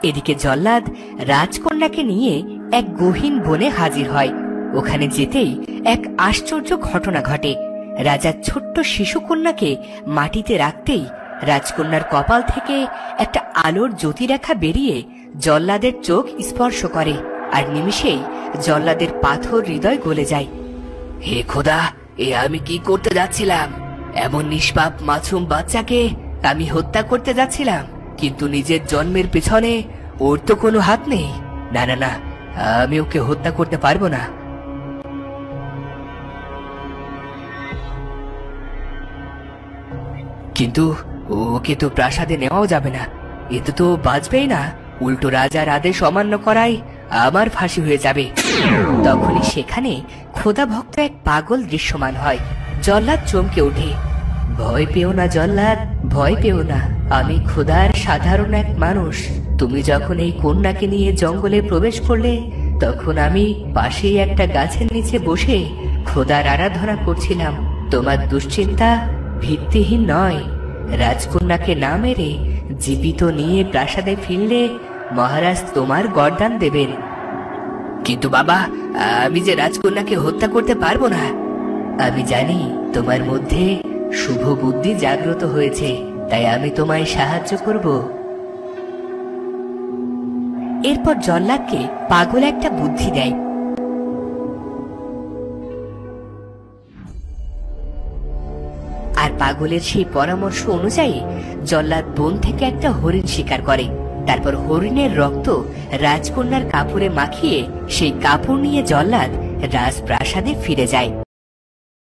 এদিকে জল্লাদ রাজকন্যাকে নিয়ে এক গহীন বনে হাজির হয়। ওখানে যেতেই এক আশ্চর্য ঘটনা ঘটে। রাজার ছোট্ট শিশুকন্যাকে মাটিতে রাখতেই রাজকন্যার কপাল থেকে একটা আলোর জ্যোতিরেখা বেরিয়ে জল্লাদের চোখ স্পর্শ করে, আর নিমিষেই জল্লাদের পাথর হৃদয় গলে যায়। হে খোদা, এ আমি কি করতে যাচ্ছিলাম? এমন নিষ্পাপ মাসুম বাচ্চাকে আমি হত্যা করতে যাচ্ছিলাম, কিন্তু নিজের জন্মের পেছনে ওর তো কোনো হাত নেই। না না না, আমি ওকে হত্যা করতে পারবো না। কিন্তু ওকে তো প্রাসাদে নেওয়াও যাবে না, এতে তো বাঁচবেই না, উল্টো রাজার আদেশ অমান্য করায় আমার ফাঁসি হয়ে যাবে। তখনই সেখানে খোদা ভক্ত এক পাগল দৃশ্যমান হয়। জল্লাদ চমকে ওঠে। ভয় পেও না জল্লাদ, ভয় পেও না, আমি খোদার সাধারণ এক মানুষ। তুমি যখন এই কন্যাকে নিয়ে জঙ্গলে প্রবেশ করলে, তখন আমি পাশেই একটা গাছের নিচে বসে খোদার আরাধনা করছিলাম। তোমার দুশ্চিন্তা ভিত্তিহীন নয়। রাজকন্যাকে না মেরে জীবিত নিয়ে প্রাসাদে ফিরলে মহারাজ তোমার গর্দান দেবেন। কিন্তু বাবা, আমি যে রাজকন্যাকে হত্যা করতে পারবো না। আমি জানি তোমার মধ্যে শুভ বুদ্ধি জাগ্রত হয়েছে, তাই আমি তোমায় সাহায্য করব। এরপর জল্লাদকে পাগল একটা বুদ্ধি দেয়। আর পাগলের সেই পরামর্শ অনুযায়ী জল্লাদ বন থেকে একটা হরিণ শিকার করে। তারপর হরিণের রক্ত রাজকন্যার কাপড়ে মাখিয়ে সেই কাপড় নিয়ে জল্লাদ রাজপ্রাসাদে ফিরে যায়।